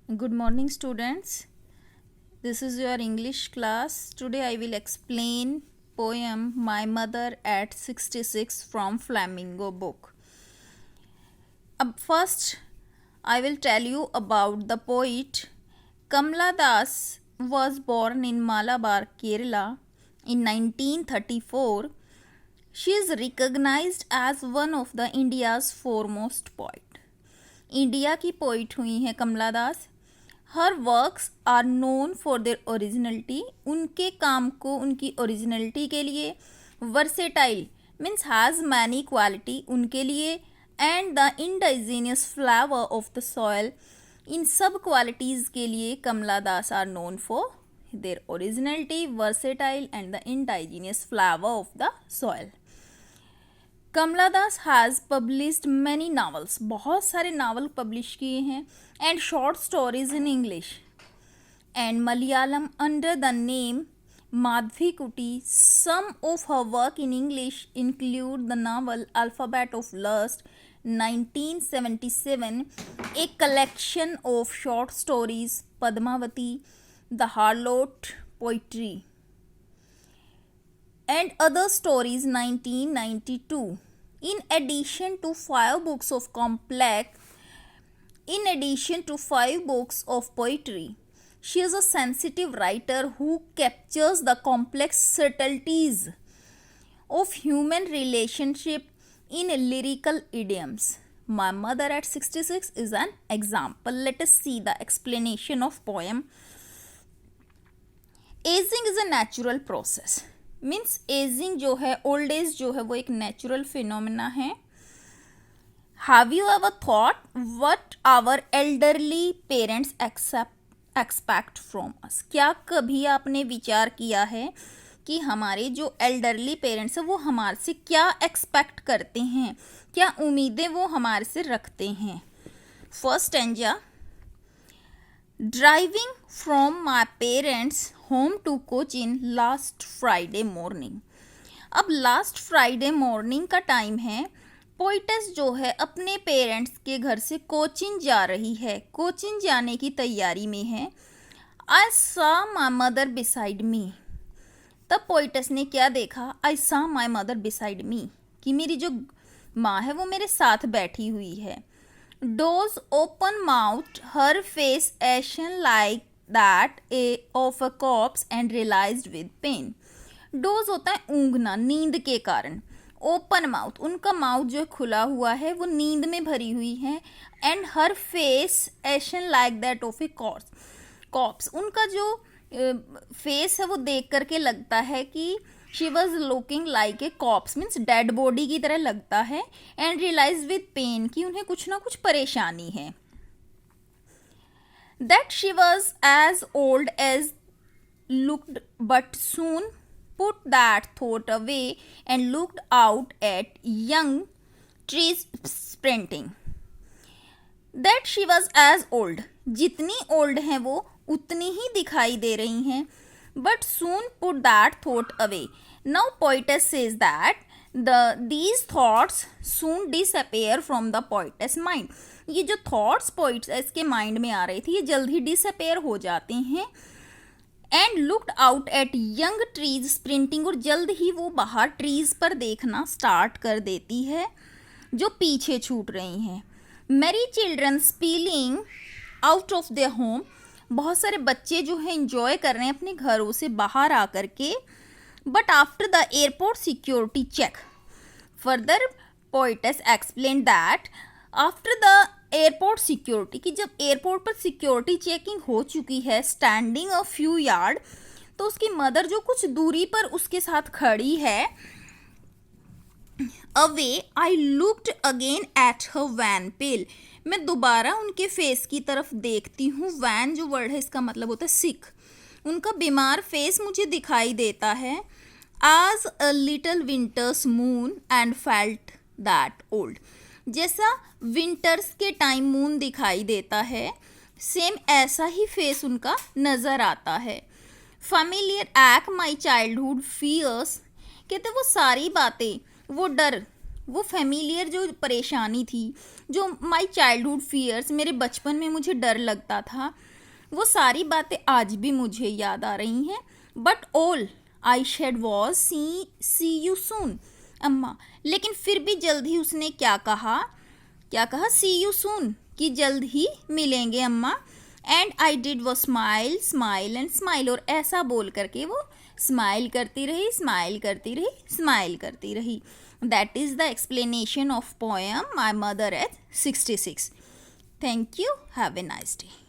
Good morning, students. This is your English class. Today I will explain poem My Mother at 66 from Flamingo book. First, I will tell you about the poet. Kamala Das was born in Malabar, Kerala in 1934. She is recognized as one of the India's foremost poet. India की poet हुई हैं Kamala Das. Her works are known for their originality. उनके काम को उनकी originality के लिए. Versatile means has many quality उनके लिए. And the indigenous flavour of the soil. इन सब क्वालिटीज़ के लिए Kamala Das are known for their originality, versatile and the indigenous flavour of the soil. Kamala Das has published many novels. बहुत सारे नावल पब्लिश किए हैं. And short stories in English and Malayalam under the name Madhavi Kutty. Some of her work in English include the novel alphabet of lust 1977, a collection of short stories Padmavati, the Harlot Poetry, and other stories 1992. In addition to five books of poetry, she is a sensitive writer who captures the complex subtleties of human relationship in lyrical idioms. My Mother at 66 is an example. Let us see the explanation of poem. Aging is a natural process. Means aging जो है, old age जो है, वो एक natural phenomena है. Have you ever thought what our elderly parents expect from us. क्या कभी आपने विचार किया है कि हमारे जो एल्डरली पेरेंट्स हैं वो हमारे से क्या एक्सपेक्ट करते हैं, क्या उम्मीदें वो हमारे से रखते हैं. First stanza. Driving from my parents home to Cochin last Friday morning. अब लास्ट फ्राइडे मॉर्निंग का टाइम है. पोइटस जो है अपने पेरेंट्स के घर से कोचिन जा रही है, कोचिन जाने की तैयारी में है. आई सा माई मदर बिसाइड मी. तब पोइटस ने क्या देखा? आई सा माई मदर बिसाइड मी, कि मेरी जो माँ है वो मेरे साथ बैठी हुई है. Doze open mouth, her face ashen like that of a corpse and realized with pain. Doze होता है ऊँघना, नींद के कारण. ओपन माउथ, उनका माउथ जो है खुला हुआ है, वो नींद में भरी हुई है. And her face ashen like that of a corpse. उनका जो फेस है वो देख करके लगता है कि she was looking like a corpse, means dead body की तरह लगता है. एंड रियलाइज विद पेन, कि उन्हें कुछ ना कुछ परेशानी है. That she was as old as looked but soon put that thought away and looked out at young trees sprinting. That she was as old. जितनी old हैं वो उतनी ही दिखाई दे रही हैं. But soon put that thought away. Now poetess says that these thoughts soon disappear from the poetess mind. ये जो thoughts poetess के mind में आ रही थी, ये जल्द ही disappear हो जाते हैं. And looked out at young trees sprinting. और जल्द ही वो बाहर ट्रीज पर देखना स्टार्ट कर देती है जो पीछे छूट रही हैं. Mary children spilling out of their home. बहुत सारे बच्चे जो हैं इंजॉय कर रहे हैं अपने घरों से बाहर आकर के. But after the airport security check. Further poetess explain that after the airport security, कि जब एयरपोर्ट पर सिक्योरिटी चेकिंग हो चुकी है, स्टैंडिंग अ फ्यू यार्ड, तो उसकी मदर जो कुछ दूरी पर उसके साथ खड़ी है. Away I looked again at her wan pale. मैं दोबारा उनके फेस की तरफ देखती हूँ. वैन जो वर्ड है इसका मतलब होता है सिक. उनका बीमार फेस मुझे दिखाई देता है. As a little winters moon and felt that old. जैसा विंटर्स के टाइम मून दिखाई देता है, सेम ऐसा ही फेस उनका नज़र आता है. Familiar act my childhood fears. कहते वो सारी बातें, वो डर वो फेमिलियर जो परेशानी थी, जो माई चाइल्डहुड फियर्स, मेरे बचपन में मुझे डर लगता था, वो सारी बातें आज भी मुझे याद आ रही हैं. But all I said was see you soon Amma. लेकिन फिर भी जल्द ही उसने क्या कहा, सी यू सून, कि जल्द ही मिलेंगे अम्मा. एंड आई डिड वो स्माइल स्माइल एंड स्माइल. और ऐसा बोल करके वो स्माइल करती रही, स्माइल करती रही, स्माइल करती रही. That is the explanation of poem my mother at 66. Thank you. Have a nice day.